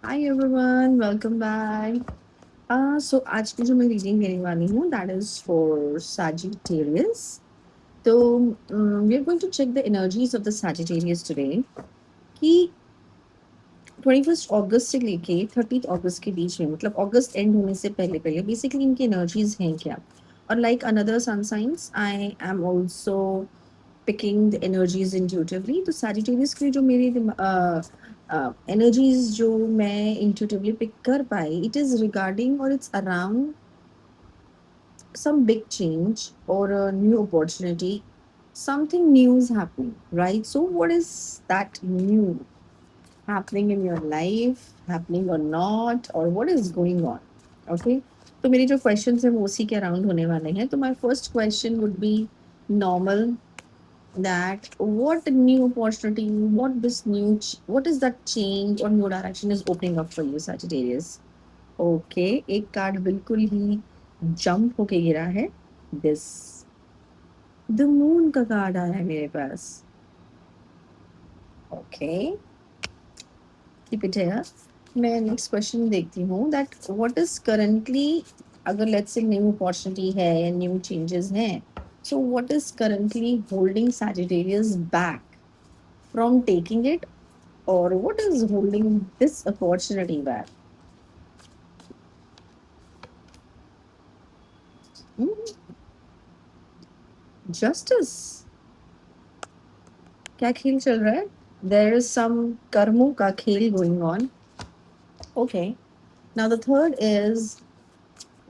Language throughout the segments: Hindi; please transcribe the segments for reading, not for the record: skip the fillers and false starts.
Hi everyone, welcome back. So आज की जो मैं रीडिंग देने वाली हूँ that is for Sagittarius. तो we are going to check the energies of the Sagittarius today कि 21st अगस्त से लेके 30th अगस्त के बीच में मतलब अगस्त एंड होने से पहले पहले बेसिकली इनकी एनर्जीज हैं क्या और like another sun science I am also picking the energies intuitively तो सैजिटेरियस की जो मेरी एनर्जीज जो मैं इंट्यूटिवली पिक कर पाई इट इज रिगार्डिंग और it's around some big change or a new opportunity something new is happening, right? So what is that new happening in your life, happening or not, or what is going on? Okay. तो मेरी जो क्वेश्चन है वो उसी के अराउंड होने वाले हैं. तो my first question would be normal that what new opportunity, what is that change or new direction is opening up for you, Sagittarius? Okay, एक कार्ड बिल्कुल ही जंप होके गिरा है. दिस द मून का कार्ड आया है मेरे पास. Okay, keep it here. मैं नेक्स्ट क्वेश्चन देखती हूँ दैट व्हाट इज करंटली, अगर लेट्स से न्यू अपॉर्चुनिटी है या न्यू चेंजेस हैं, so what is currently holding Sagittarius back from taking it, और what is holding this opportunity back? Justice. क्या खेल चल रहा है? देयर इज सम कर्मों का खेल going on. Okay, now the third is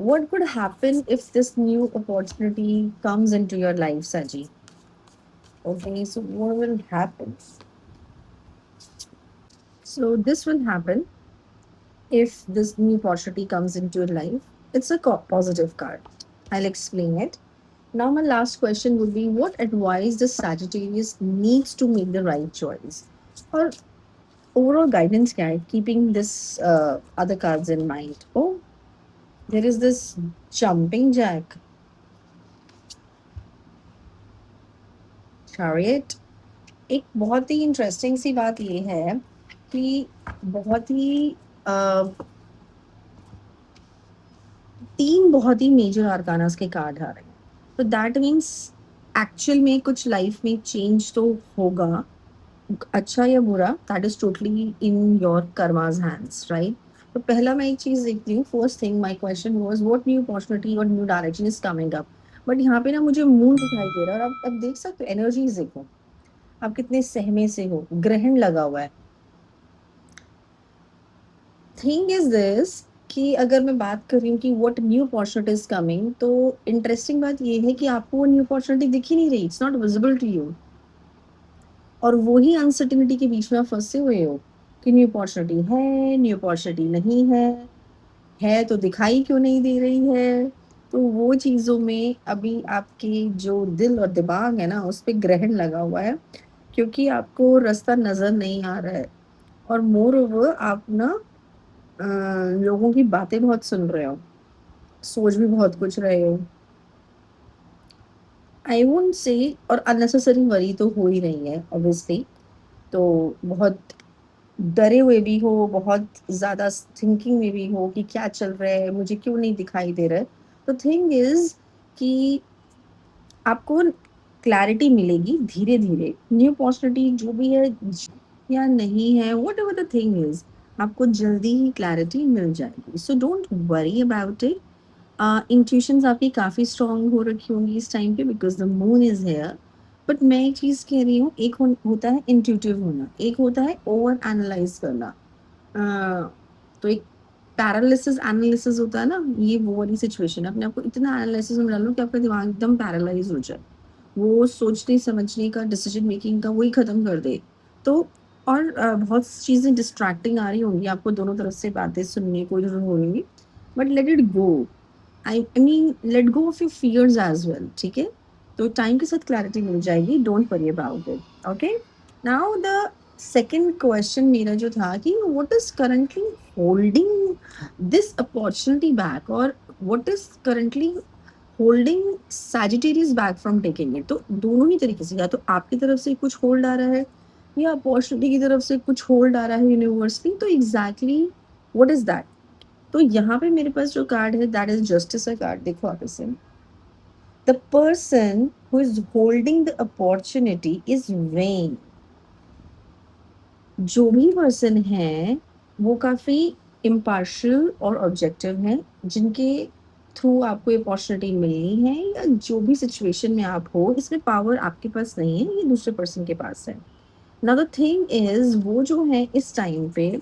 what could happen if this new opportunity comes into your life, Saji? Okay, so what will happen? So this will happen if this new opportunity comes into your life. It's a positive card. I'll explain it. Now, my last question would be what advice does Sagittarius needs to make the right choice? Or overall guidance guide, keeping this other cards in mind. Oh, there is this jumping jack, chariot. एक बहुत ही इंटरेस्टिंग सी बात ये है कि बहुत ही तीन बहुत ही मेजर आर्कानास के कार्ड आ रहे हैं. तो दैट मीन्स एक्चुअल में कुछ लाइफ में चेंज तो होगा, अच्छा या बुरा, that is totally in your karma's hands, right? तो पहला मैं एक चीज देखती हूँ. First thing my question was what new opportunity और new direction is coming up. But यहाँ पे ना मुझे मून दिखाई दे रहा है और अब देख सकते हो एनर्जीज देखो आप कितने सहमे से हो. ग्रहण लगा हुआ है. थिंग इज दिस कि अगर मैं बात कर रही हूँ कि what new opportunity is coming, तो इंटरेस्टिंग बात ये है कि आपको वो न्यू अपॉर्चुनिटी दिख ही नहीं रही. It's not visible to you. और वही अनसर्टिनिटी के बीच में आप फंसे हुए हो कि न्यू अपॉर्चुनिटी है, न्यू अपॉर्चुनिटी नहीं है तो दिखाई क्यों नहीं दे रही है. तो वो चीज़ों में अभी आपके जो दिल और दिमाग है ना उस पर ग्रहण लगा हुआ है, क्योंकि आपको रास्ता नज़र नहीं आ रहा है. और मोर ओवर आप ना लोगों की बातें बहुत सुन रहे हो, सोच भी बहुत कुछ रहे हो. आई वोंट से, और अननेसेसरी वरी तो हो ही रही है ऑब्वियसली. तो बहुत डरे हुए भी हो, बहुत ज़्यादा थिंकिंग में भी हो कि क्या चल रहा है, मुझे क्यों नहीं दिखाई दे रहा है. तो थिंग इज कि आपको क्लैरिटी मिलेगी धीरे धीरे. न्यू अपॉर्चुनिटी जो भी है या नहीं है, what ever the thing is, आपको जल्दी ही क्लैरिटी मिल जाएगी. So don't worry about it. Intuitions आपकी काफ़ी स्ट्रांग हो रखी होंगी इस टाइम पे because the moon is here. But मैं एक चीज़ कह रही हूँ, एक होता है इंट्यूटिव होना, एक होता है ओवर एनालाइज करना. तो एक पैरालिसिस एनालिसिस होता है ना, ये वो वाली सिचुएशन है. अपने आपको इतना एनालिसिस में डालो कि आपका दिमाग एकदम पैरालाइज हो जाए, वो सोचने समझने का, डिसीजन मेकिंग का वही ख़त्म कर दे. तो और बहुत चीज़ें डिस्ट्रैक्टिंग आ रही होंगी आपको, दोनों तरफ से बातें सुनने को ज़रूर होंगी. But let it go. I mean let go of your fears as well. ठीक है, तो टाइम के साथ क्लैरिटी मिल जाएगी. Don't worry about it. Okay, now the second question मेरा जो था कि what is currently holding this opportunity back, और what is currently holding Sagittarius back from taking it. तो दोनों ही तरीके से, या तो आपकी तरफ से कुछ होल्ड आ रहा है या अपॉर्चुनिटी की तरफ से कुछ होल्ड आ रहा है यूनिवर्सली. तो एग्जैक्टली व्हाट इज दैट? तो यहाँ पे मेरे पास जो कार्ड है दैट इज जस्टिस का कार्ड। देखो आप इसे, the person who is holding the opportunity is when. जो भी पर्सन है वो काफी इम्पार्शियल और ऑब्जेक्टिव है, जिनके थ्रू आपको ये अपॉर्चुनिटी मिलनी है, या जो भी सिचुएशन में आप हो, इसमें पावर आपके पास नहीं है, ये दूसरे पर्सन के पास है। नाउ द थिंग इज, वो जो है इस टाइम पे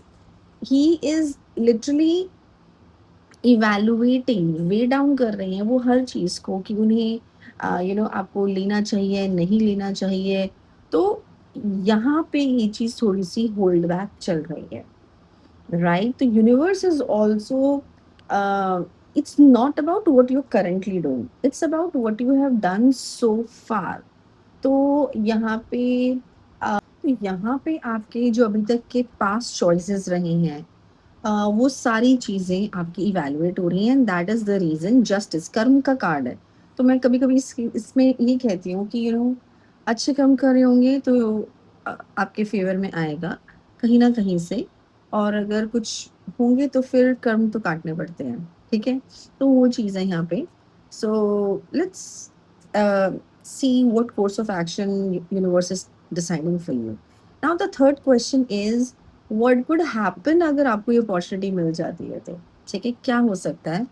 he is literally evaluating, way down कर रहे हैं वो हर चीज़ को कि उन्हें आपको लेना चाहिए, नहीं लेना चाहिए। तो यहाँ पे ये चीज़ थोड़ी-सी होल्ड बैक चल रही है, राइट? तो universe is also it's not about what you are currently doing, it's about what you have done so far. तो यहाँ पे आपके जो अभी तक के पास्ट चॉइसेस रहे हैं, वो सारी चीज़ें आपकी इवैल्यूएट हो रही हैं, and that is the reason. Justice कर्म का कार्ड है। तो मैं कभी-कभी इसमें ये कहती हूँ कि अच्छे कर्म कर रहे होंगे तो आपके फ़ेवर में आएगा कहीं न कहीं से, और अगर कुछ होंगे तो फिर कर्म तो काटने पड़ते हैं, ठीक है? तो वो चीज़ है यहाँ पे। So let's see what course of action universe is deciding for you. Now the third question is, what could happen अगर आपको ये अपॉर्चुनिटी मिल जाती है तो? ठीक है, क्या हो सकता है?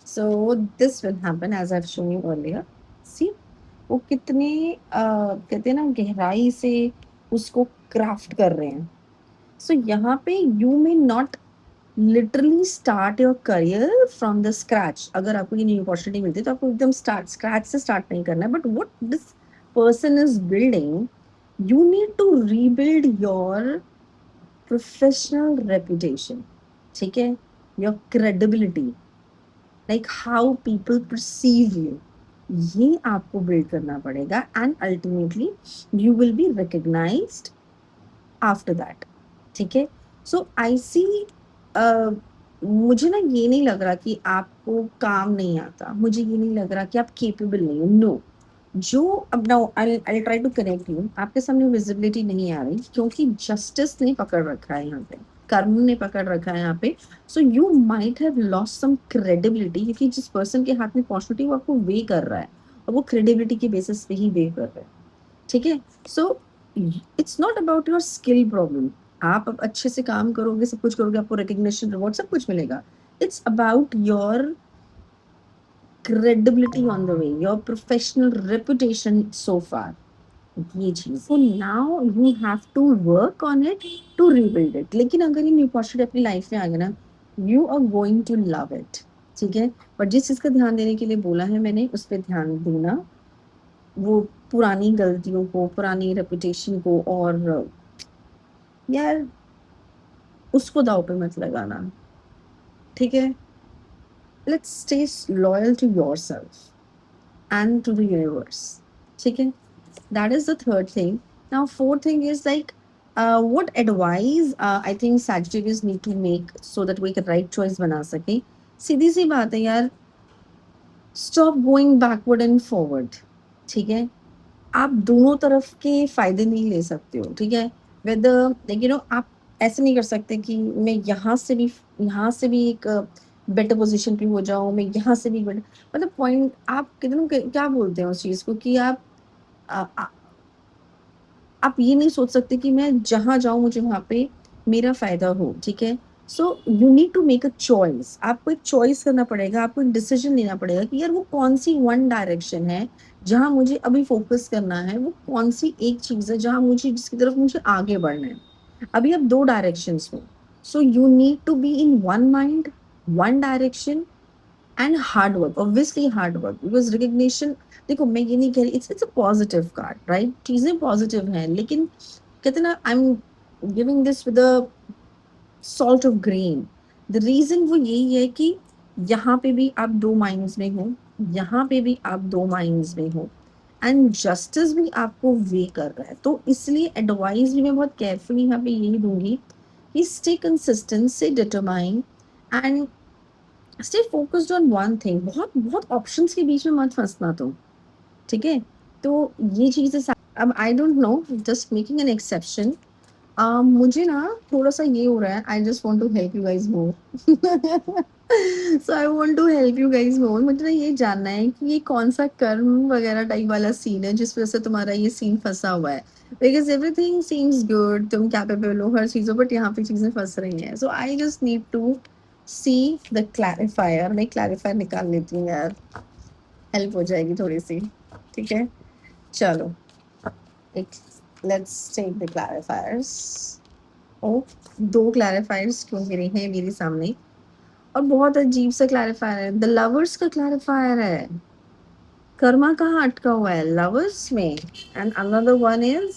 So this will happen as I have shown you earlier. See, वो कितने कहते हैं ना, गहराई से उसको क्राफ्ट कर रहे हैं। सो यहाँ पे you may not literally start your career from the scratch. अगर आपको ये न्यू अपॉर्चुनिटी मिलती है तो आपको एकदम स्क्रैच से स्टार्ट नहीं करना है, but what this person is building, you need to rebuild your professional reputation, ठीक है? Your credibility, like how people perceive you, ये आपको बिल्ड करना पड़ेगा, and ultimately you will be recognised after that, ठीक है? सो आई सी, मुझे ना ये नहीं लग रहा कि आपको काम नहीं आता, मुझे ये नहीं लग रहा कि आप केपेबल नहीं हो, नो। जो अब now I try to connect you, आपके सामने विजिबिलिटी नहीं आ रही क्योंकि जस्टिस ने पकड़ रखा है यहाँ पे, कर्म ने पकड़ रखा है यहाँ पे। So you might have lost some credibility, क्योंकि जिस पर्सन के हाथ में अपॉर्चुनिटी वो आपको वे कर रहा है, और वो क्रेडिबिलिटी के बेसिस पे ही वे कर रहा है, ठीक है? So it's not about your skill problem. आप अब अच्छे से काम करोगे, सब कुछ करोगे, आपको रिकग्निशन, रिवॉर्ड सब कुछ मिलेगा। It's about your credibility on the way, your professional reputation so far, ये चीज। so now you have to work on it to rebuild it। लेकिन अगर ये न्यू अपॉर्चुनिटी अपनी लाइफ में आ गया ना, you are going to love it, ठीक है? पर जिस चीज का ध्यान देने के लिए बोला है मैंने, उस पर ध्यान देना, वो पुरानी गलतियों को, पुरानी रेपुटेशन को, और यार उसको दाव पे मत लगाना, ठीक है? Let's stay loyal to yourself and to the universe, ठीक है? That is the third thing. Now fourth thing is like, what advice I think Sagittarius need to make so that we can right choice बना सके। सीधी सी बात है यार, stop going backward and forward, ठीक है? आप दोनों तरफ के फायदे नहीं ले सकते हो, ठीक है? whether आप ऐसे नहीं कर सकते कि मैं यहाँ से भी एक बेटर पोजीशन पे हो जाऊं, मैं यहाँ से भी बेटर, मतलब पॉइंट आप कितने क्या बोलते हैं उस चीज को कि आ, आ, आप ये नहीं सोच सकते कि मैं जहाँ जाऊं मुझे वहां पे मेरा फायदा हो, ठीक है? So you need to make a choice. आपको एक चॉइस करना पड़ेगा, आपको एक डिसीजन लेना पड़ेगा कि यार वो कौन सी वन डायरेक्शन है जहां मुझे अभी फोकस करना है, वो कौन सी एक चीज है जहां मुझे, जिसकी तरफ मुझे आगे बढ़ना है। अभी आप दो डायरेक्शंस में, so you need to be in one mind, one direction, and hard work, obviously hard work, because recognition, देखो मैं ये नहीं कह रही, it's a positive card, right? चीजें पॉजिटिव हैं, लेकिन कहते ना, I am giving this with a salt of grain. The reason वो यही है कि यहाँ पे भी आप दो माइंड्स में हो, यहाँ पे भी आप दो माइंड्स में हो, एंड जस्टिस भी आपको वे कर रहा है। तो इसलिए एडवाइस भी मैं बहुत केयरफुली यहाँ पे यही दूंगी कि stay consistent, stay determine, and stay focused on one thing. बहुत बहुत ऑप्शंस के बीच में मत फंसना तुम, ठीक है? तो ये चीजें अब I don't know, just making an exception, मुझे ना थोड़ा-सा ये हो रहा है, I just want to help you guys more. So I want to help you guys more. मुझे ना ये जानना है कि ये कौन-सा कर्म वगैरह टाइप वाला सीन है जिस वज़ह से तुम्हारा ये सीन फँसा हुआ है? बिकॉज़ एवरीथिंग सीम्स गुड, तुम कैपेबल हो हर चीज़ों, बट यहाँ पे चीज़ें फँस रही हैं। So I just need to see the clarifier. मैं क्लैरिफायर निकाल लेती हूँ यार, हेल्प हो जाएगी थोड़ी-सी। ठीक है? चलो, एक लेट्स टेक द क्लैरिफायर्स। ओह! 2 क्लैरिफायर्स क्यों गिरे हैं मेरे सामने, और बहुत अजीब सा क्लैरिफायर है, द लवर्स का क्लैरिफायर है। कर्मा कहाँ अटका हुआ है? लवर्स में। And another one is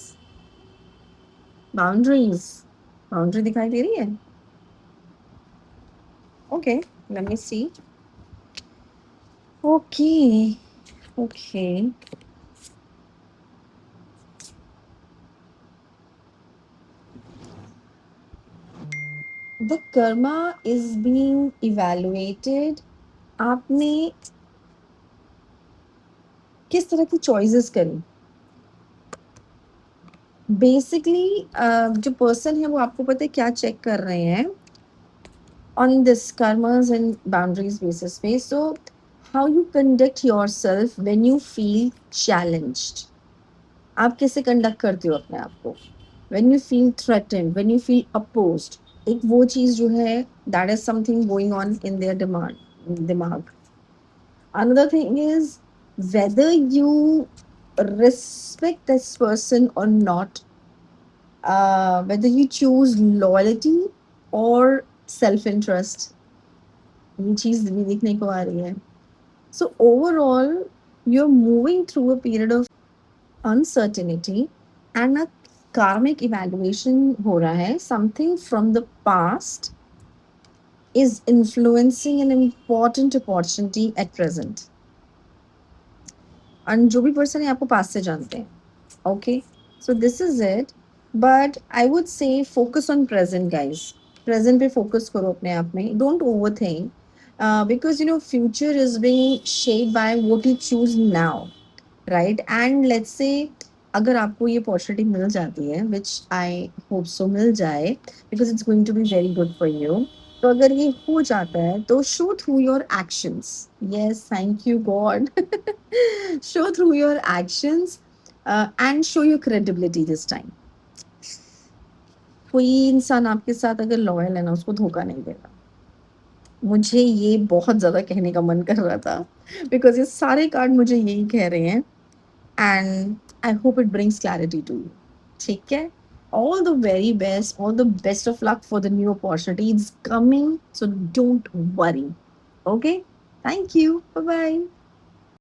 boundaries. Boundary दिखाई दे रही है? Okay, let me see. Okay, okay. The karma is being evaluated. आपने किस तरह की चॉइसेस करी? बेसिकली जो पर्सन है वो आपको पता है क्या चेक कर रहे हैं on this karmas and boundaries basis पे. So how you conduct yourself when you feel challenged? आप कैसे कंडक्ट करते हो अपने आप को? When you feel threatened, when you feel opposed, एक वो चीज़ जो है, that is something going on in their दिमाग. Another thing is whether you respect this person or not, whether you choose loyalty or self interest. ये चीज़ भी देखने को आ रही है। So overall, you're moving through a period of uncertainty and a karmic evaluation हो रहा है. Something from the past is influencing an important opportunity at present. And जो भी पर्सन है आपको पास से जानते हैं. Okay, so this is it. But I would say focus on present, guys. Present पे focus करो अपने आप में. Don't overthink. Because you know future is being shaped by what you choose now, right? And let's say अगर आपको ये अपॉर्चुनिटी मिल जाती है, which I hope so मिल जाए, because it's going to be very good for you. तो अगर ये हो जाता है तो show through your actions. Yes, thank you God. Show through your actions and show your credibility this time. कोई इंसान आपके साथ अगर लॉयल है ना, उसको धोखा नहीं देगा. मुझे ये बहुत ज़्यादा कहने का मन कर रहा था, बिकॉज़ ये सारे कार्ड मुझे यही कह रहे हैं, and I hope it brings clarity to you. ठीक है? All the very best, all the best of luck for the new opportunity. It's coming, so don't worry. Okay? Thank you. Bye-bye.